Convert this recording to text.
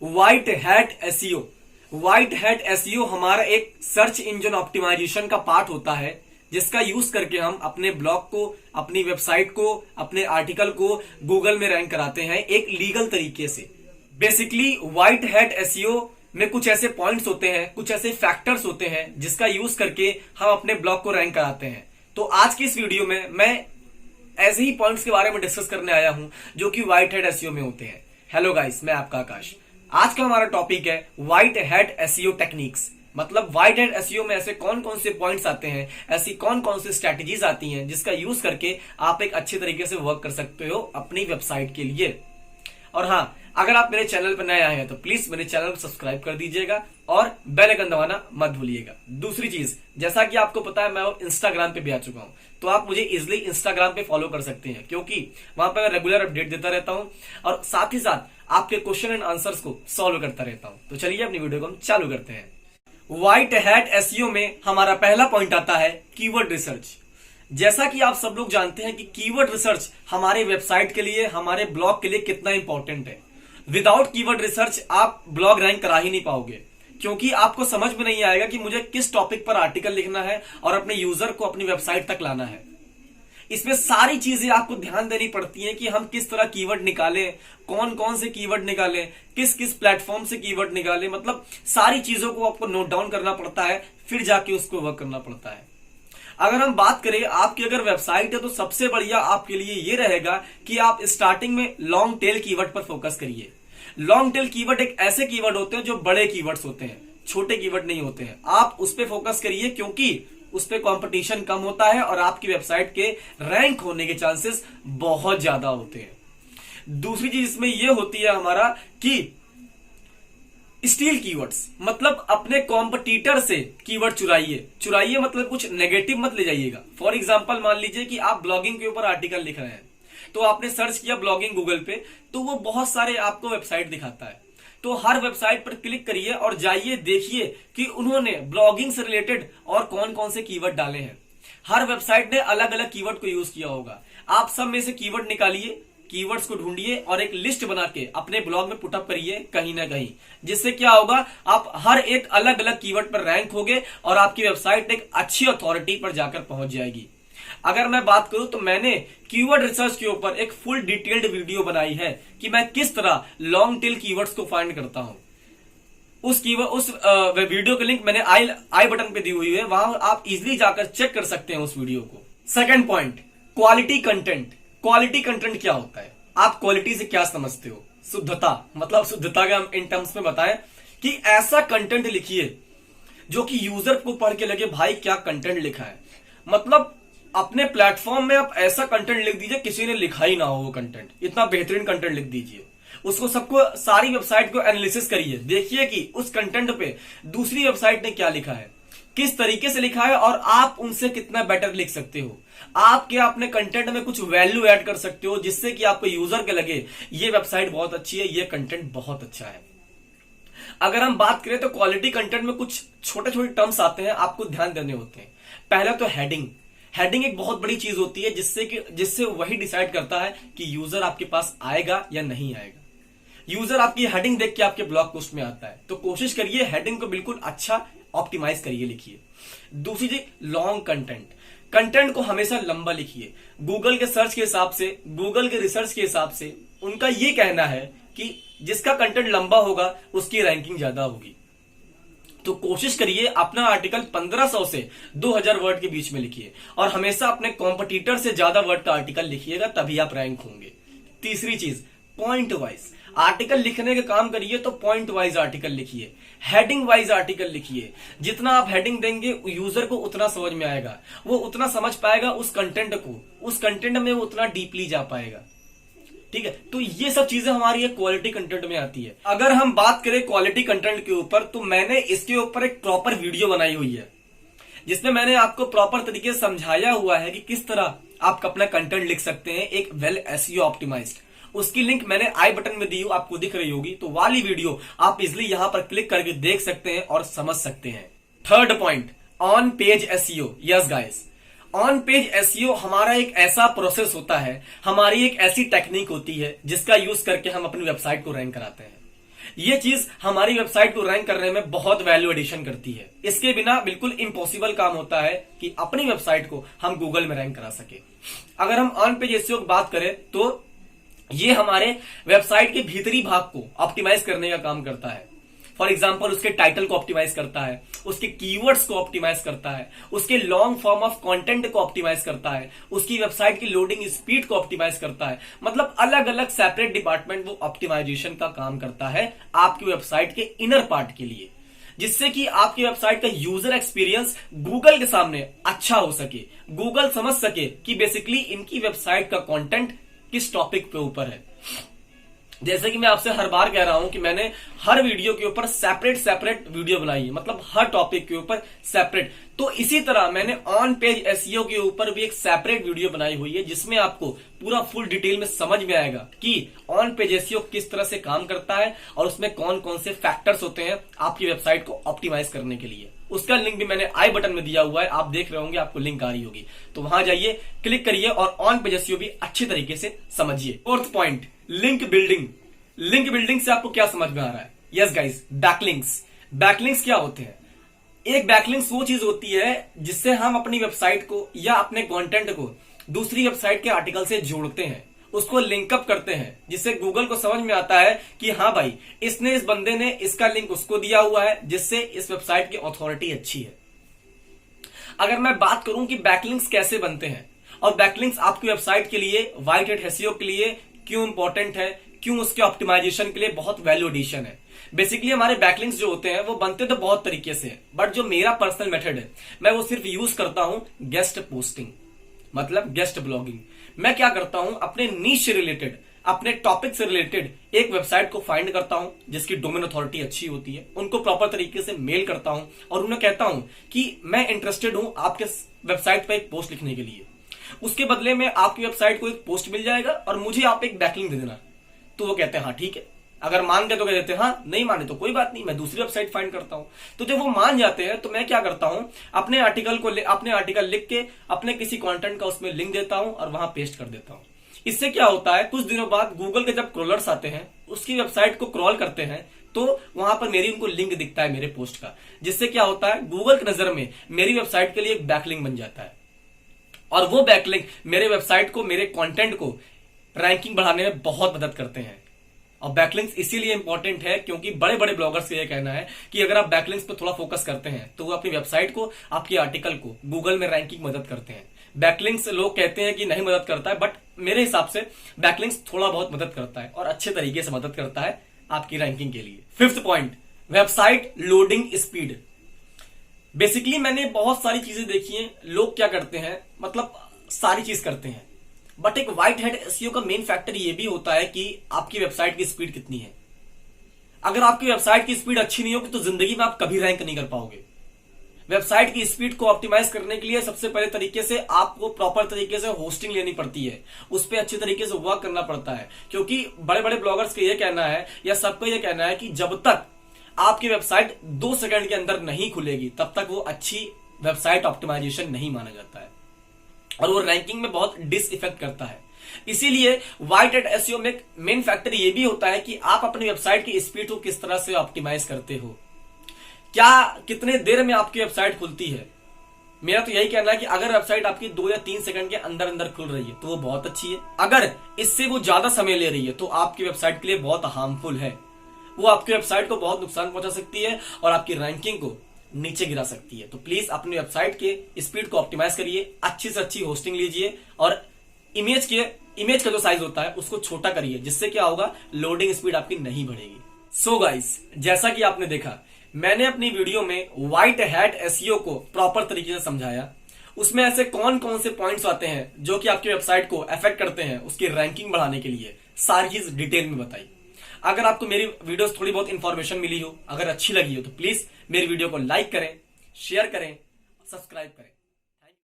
White hat SEO. White hat SEO हमारा एक search engine optimisation का पार्ट होता है, जिसका यूज करके हम अपने ब्लॉग को, अपनी वेबसाइट को, अपने आर्टिकल को गूगल में रैंक कराते हैं एक लीगल तरीके से। बेसिकली व्हाइट हैट एसईओ में कुछ ऐसे पॉइंट्स होते हैं, कुछ ऐसे फैक्टर्स होते हैं जिसका यूज करके हम अपने ब्लॉग को रैंक कराते हैं। तो आज की इस वीडियो में मैं ऐसे ही पॉइंट्स के बारे में डिस्कस करने आया हूं जो कि व्हाइट हैट एसईओ में होते हैं। हेलो गाइस, मैं आपका आकाश। आज का हमारा टॉपिक है व्हाइट हैट एसईओ टेक्निक्स। मतलब व्हाइट हैट एसईओ में ऐसे कौन कौन से पॉइंट्स आते हैं, ऐसी कौन कौन सी स्ट्रैटेजीज आती हैं जिसका यूज करके आप एक अच्छे तरीके से वर्क कर सकते हो अपनी वेबसाइट के लिए। और हाँ, अगर आप मेरे चैनल पर नए आए हैं तो प्लीज मेरे चैनल को सब्सक्राइब कर दीजिएगा और बेल आइकन दबाना मत भूलिएगा। दूसरी चीज, जैसा कि आपको पता है मैं इंस्टाग्राम पे भी आ चुका हूं, तो आप मुझे इजिली इंस्टाग्राम पे फॉलो कर सकते हैं, क्योंकि वहां पे मैं रेगुलर अपडेट देता रहता हूं और साथ ही साथ आपके क्वेश्चन एंड आंसर्स को सॉल्व करता रहता हूं। तो चलिए अपनी वीडियो को हम चालू करते हैं। व्हाइट हैट एसईओ में हमारा पहला पॉइंट आता है कीवर्ड रिसर्च। जैसा कि आप सब लोग जानते हैं कि कीवर्ड रिसर्च हमारे वेबसाइट के लिए, हमारे ब्लॉग के लिए कितना इंपॉर्टेंट है। विदाउट कीवर्ड रिसर्च आप ब्लॉग रैंक करा ही नहीं पाओगे, क्योंकि आपको समझ में नहीं आएगा कि मुझे किस टॉपिक पर आर्टिकल लिखना है और अपने यूजर को अपनी वेबसाइट तक लाना है। इसमें सारी चीजें आपको ध्यान देनी पड़ती हैं कि हम किस तरह कीवर्ड निकालें, कौन कौन से कीवर्ड निकालें, किस किस प्लेटफॉर्म से कीवर्ड निकालें। मतलब सारी चीजों को आपको नोट डाउन करना पड़ता है, फिर जाके उसको वर्क करना पड़ता है। अगर हम बात करें आपकी अगर वेबसाइट है तो सबसे बढ़िया आपके लिए ये रहेगा कि आप स्टार्टिंग में लॉन्ग टेल कीवर्ड पर फोकस करिए। लॉन्ग टेल कीवर्ड एक ऐसे कीवर्ड होते हैं जो बड़े कीवर्ड्स होते हैं, छोटे कीवर्ड नहीं होते हैं। आप उस पर फोकस करिए क्योंकि उस पर कंपटीशन कम होता है और आपकी वेबसाइट के रैंक होने के चांसेस बहुत ज्यादा होते हैं। दूसरी चीज इसमें यह होती है हमारा कि स्टील कीवर्ड्स, मतलब अपने कॉम्पिटिटर से कीवर्ड चुराइए मतलब कुछ नेगेटिव मत ले जाइएगा। फॉर एग्जांपल मान लीजिए कि आप ब्लॉगिंग के ऊपर आर्टिकल लिख रहे हैं, तो आपने सर्च किया ब्लॉगिंग गूगल पे, तो वो बहुत सारे आपको वेबसाइट दिखाता है। तो हर वेबसाइट पर क्लिक करिए और जाइए देखिए कि उन्होंने ब्लॉगिंग से रिलेटेड और कौन कौन से कीवर्ड डाले हैं। हर वेबसाइट ने अलग अलग कीवर्ड को यूज किया होगा। आप सब में से कीवर्ड निकालिए, कीवर्ड्स को ढूंढिए और एक लिस्ट बना के अपने ब्लॉग में पुटअप करिए कहीं ना कहीं, जिससे क्या होगा, आप हर एक अलग अलग कीवर्ड पर रैंक होगे और आपकी वेबसाइट एक अच्छी अथॉरिटी पर जाकर पहुंच जाएगी। अगर मैं बात करूं तो मैंने कीवर्ड रिसर्च के ऊपर एक फुल डिटेल्ड वीडियो बनाई है कि मैं किस तरह लॉन्ग टेल कीवर्ड्स को फाइंड करता हूं। उस वीडियो की लिंक मैंने आई बटन पे दी हुई है, वहां आप इजिली जाकर चेक कर सकते हैं उस वीडियो को। Second point, quality content. Quality content क्या होता है? आप क्वालिटी से क्या समझते हो? शुद्धता, मतलब शुद्धता का हम इन टर्म्स में बताएं कि ऐसा कंटेंट लिखिए जो कि यूजर को पढ़ के लगे भाई क्या कंटेंट लिखा है। मतलब अपने प्लेटफॉर्म में आप ऐसा कंटेंट लिख दीजिए किसी ने लिखा ही ना हो वो कंटेंट, इतना बेहतरीन कंटेंट लिख दीजिए। उसको सबको, सारी वेबसाइट को एनालिसिस करिए, देखिए कि उस कंटेंट पे दूसरी वेबसाइट ने क्या लिखा है, किस तरीके से लिखा है और आप उनसे कितना बेटर लिख सकते हो। आप क्या अपने कंटेंट में कुछ वैल्यू ऐड कर सकते हो जिससे कि आपको यूजर के लगे ये वेबसाइट बहुत अच्छी है, ये कंटेंट बहुत अच्छा है। अगर हम बात करें तो क्वालिटी कंटेंट में कुछ छोटे छोटे टर्म्स आते हैं, आपको ध्यान देने होते हैं। पहला तो हेडिंग। हेडिंग एक बहुत बड़ी चीज होती है जिससे वही डिसाइड करता है कि यूजर आपके पास आएगा या नहीं आएगा। यूजर आपकी हेडिंग देख के आपके ब्लॉग पोस्ट में आता है, तो कोशिश करिए हेडिंग को बिल्कुल अच्छा ऑप्टिमाइज करिए, लिखिए। दूसरी चीज, लॉन्ग कंटेंट। कंटेंट को हमेशा लंबा लिखिए। गूगल के सर्च के हिसाब से, गूगल के रिसर्च के हिसाब से उनका ये कहना है कि जिसका कंटेंट लंबा होगा उसकी रैंकिंग ज्यादा होगी। तो कोशिश करिए अपना आर्टिकल 1500 से 2000 वर्ड के बीच में लिखिए और हमेशा अपने कॉम्पिटिटर से ज्यादा वर्ड का आर्टिकल लिखिएगा, तभी आप रैंक होंगे। तीसरी चीज, पॉइंट वाइज आर्टिकल लिखने का काम करिए तो पॉइंट वाइज आर्टिकल लिखिए, हेडिंग वाइज आर्टिकल लिखिए। जितना आप हेडिंग देंगे यूजर को उतना समझ में आएगा, वो उतना समझ पाएगा उस कंटेंट को, उस कंटेंट में वो उतना डीपली जा पाएगा। ठीक है, तो ये सब चीजें हमारी एक क्वालिटी कंटेंट में आती है। अगर हम बात करें क्वालिटी कंटेंट के ऊपर, तो मैंने इसके ऊपर एक प्रॉपर वीडियो बनाई हुई है जिसमें मैंने आपको प्रॉपर तरीके से समझाया हुआ है कि किस तरह आप अपना कंटेंट लिख सकते हैं एक वेल एसईओ ऑप्टिमाइज्ड। उसकी लिंक मैंने आई बटन में दी हूं, आपको दिख रही होगी, तो वाली वीडियो आप इजिली यहां पर क्लिक करके देख सकते हैं और समझ सकते हैं। Third point, on page SEO. Yes guys, on page SEO हमारा एक ऐसा प्रोसेस होता है, हमारी एक ऐसी टेक्निक होती है जिसका यूज करके हम अपनी वेबसाइट को रैंक कराते हैं। ये चीज हमारी वेबसाइट को रैंक करने में बहुत वैल्यू एडिशन करती है। इसके बिना बिल्कुल इम्पॉसिबल काम होता है कि अपनी वेबसाइट को हम गूगल में रैंक करा सके। अगर हम ऑन पेज एसईओ की बात करें तो ये हमारे वेबसाइट के भीतरी भाग को ऑप्टिमाइज करने का काम करता है। फॉर एग्जाम्पल उसके टाइटल को ऑप्टिमाइज करता है, उसके कीवर्ड्स को ऑप्टिमाइज करता है, उसके लॉन्ग फॉर्म ऑफ कंटेंट को ऑप्टिमाइज करता है, उसकी वेबसाइट की लोडिंग स्पीड को ऑप्टिमाइज करता है। मतलब अलग अलग सेपरेट डिपार्टमेंट वो ऑप्टिमाइजेशन का काम करता है आपकी वेबसाइट के इनर पार्ट के लिए, जिससे कि आपकी वेबसाइट का यूजर एक्सपीरियंस गूगल के सामने अच्छा हो सके, गूगल समझ सके कि बेसिकली इनकी वेबसाइट का कंटेंट किस टॉपिक पे ऊपर है। जैसे कि मैं आपसे हर बार कह रहा हूं कि मैंने हर वीडियो के ऊपर सेपरेट वीडियो बनाई है, मतलब हर टॉपिक के ऊपर सेपरेट। तो इसी तरह मैंने ऑन पेज एसईओ के ऊपर भी एक सेपरेट वीडियो बनाई हुई है, जिसमें आपको पूरा फुल डिटेल में समझ में आएगा कि ऑन पेज एसईओ किस तरह से काम करता है और उसमें कौन कौन से फैक्टर्स होते हैं आपकी वेबसाइट को ऑप्टिमाइज करने के लिए। उसका लिंक भी मैंने आई बटन में दिया हुआ है, आप देख रहे होंगे, आपको लिंक आ रही होगी, तो वहां जाइए, क्लिक करिए और ऑन पेज एसईओ भी अच्छी तरीके से समझिए। Fourth point, link building. Link building से आपको क्या समझ में आ रहा है? Yes guys, backlinks. बैकलिंक्स क्या होते हैं? एक बैकलिंक्स वो चीज होती है जिससे हम अपनी वेबसाइट को या अपने कंटेंट को दूसरी वेबसाइट के आर्टिकल से जोड़ते हैं, उसको लिंकअप करते हैं, जिससे गूगल को समझ में आता है कि हाँ भाई, इसने, इस बंदे ने इसका लिंक उसको दिया हुआ है, जिससे इस वेबसाइट की अथॉरिटी अच्छी है। अगर मैं बात करूं कि बैकलिंक्स कैसे बनते हैं और बैकलिंक्स आपकी वेबसाइट के लिए, व्हाइट हैट एसईओ के लिए क्यों इंपॉर्टेंट है, क्यों उसके ऑप्टिमाइजेशन के लिए बहुत वैल्यू एडिशन है। बेसिकली हमारे बैकलिंक्स जो होते हैं वो बनते तो बहुत तरीके से हैं, बट जो मेरा पर्सनल मेथड है, मैं वो सिर्फ यूज करता हूं गेस्ट पोस्टिंग, मतलब गेस्ट ब्लॉगिंग। मैं क्या करता हूं, अपने नीश से रिलेटेड, अपने टॉपिक से रिलेटेड एक वेबसाइट को फाइंड करता हूं जिसकी डोमेन अथॉरिटी अच्छी होती है, उनको प्रॉपर तरीके से मेल करता हूं और उन्हें कहता हूं कि मैं इंटरेस्टेड हूं आपके वेबसाइट पर एक पोस्ट लिखने के लिए। उसके बदले में आपकी वेबसाइट को एक पोस्ट मिल जाएगा और मुझे आप एक बैकलिंक दे देना। तो वो कहते हैं हाँ ठीक है, अगर मान गए तो कह देते हैं हाँ, नहीं माने तो कोई बात नहीं, मैं दूसरी वेबसाइट फाइंड करता हूं। तो जब वो मान जाते हैं तो मैं क्या करता हूं, अपने आर्टिकल लिख के अपने किसी कंटेंट का उसमें लिंक देता हूं और वहां पेस्ट कर देता हूं। इससे क्या होता है, कुछ दिनों बाद गूगल के जब क्रॉलर्स आते हैं, उसकी वेबसाइट को क्रॉल करते हैं, तो वहां पर उनको लिंक दिखता है मेरे पोस्ट का, जिससे क्या होता है, गूगल की नजर में मेरी वेबसाइट के लिए एक बैकलिंक बन जाता है और वो बैकलिंक मेरे वेबसाइट को, मेरे कंटेंट को रैंकिंग बढ़ाने में बहुत मदद करते हैं। और बैकलिंक्स इसीलिए इंपॉर्टेंट है क्योंकि बड़े बड़े ब्लॉगर्स का यह कहना है कि अगर आप बैकलिंक्स पर थोड़ा फोकस करते हैं तो वो अपनी वेबसाइट को, आपके आर्टिकल को गूगल में रैंकिंग मदद करते हैं। बैकलिंक्स लोग कहते हैं कि नहीं मदद करता है, बट मेरे हिसाब से बैकलिंक्स थोड़ा बहुत मदद करता है और अच्छे तरीके से मदद करता है आपकी रैंकिंग के लिए। Fifth point, website loading speed. Basically मैंने बहुत सारी चीजें देखी हैं, लोग क्या करते हैं, मतलब सारी चीज करते हैं, बट एक व्हाइट हैट एसईओ का मेन फैक्टर ये भी होता है कि आपकी वेबसाइट की स्पीड कितनी है। अगर आपकी वेबसाइट की स्पीड अच्छी नहीं होगी तो जिंदगी में आप कभी रैंक नहीं कर पाओगे। वेबसाइट की स्पीड को ऑप्टिमाइज करने के लिए सबसे पहले तरीके से आपको प्रॉपर तरीके से होस्टिंग लेनी पड़ती है, उस पर अच्छे तरीके से वर्क करना पड़ता है। क्योंकि बड़े बड़े ब्लॉगर्स का यह कहना है या सबका यह कहना है कि जब तक आपकी वेबसाइट 2 सेकंड के अंदर नहीं खुलेगी तब तक वो अच्छी वेबसाइट ऑप्टिमाइजेशन नहीं माना जाता है और वो रैंकिंग में बहुत डिस इफेक्ट करता है। इसीलिए व्हाइट हैट एसईओ में मेन फैक्टर ये भी होता है कि आप अपनी वेबसाइट की स्पीड को किस तरह से ऑप्टिमाइज करते हो, क्या कितने देर में आपकी वेबसाइट खुलती है। मेरा तो यही कहना है कि अगर वेबसाइट आपकी 2 या 3 सेकंड के अंदर अंदर खुल रही है तो वो बहुत अच्छी है। अगर इससे वो ज्यादा समय ले रही है तो आपकी वेबसाइट के लिए बहुत हार्मफुल है, वो आपकी वेबसाइट को बहुत नुकसान पहुंचा सकती है और आपकी रैंकिंग को नीचे गिरा सकती है। तो प्लीज अपनी वेबसाइट के स्पीड को ऑप्टिमाइज करिए, अच्छी से अच्छी होस्टिंग लीजिए और इमेज का जो साइज होता है उसको छोटा करिए, जिससे क्या होगा, लोडिंग स्पीड आपकी नहीं बढ़ेगी। सो गाइस, जैसा कि आपने देखा, मैंने अपनी वीडियो में व्हाइट हैट एसईओ को प्रॉपर तरीके से समझाया। उसमें ऐसे कौन कौन से पॉइंट्स आते हैं जो कि आपकी वेबसाइट को अफेक्ट करते हैं उसकी रैंकिंग बढ़ाने के लिए, सारी चीज डिटेल में बताई। अगर आपको मेरी वीडियोस थोड़ी बहुत इंफॉर्मेशन मिली हो, अगर अच्छी लगी हो, तो प्लीज मेरी वीडियो को लाइक करें, शेयर करें, सब्सक्राइब करें।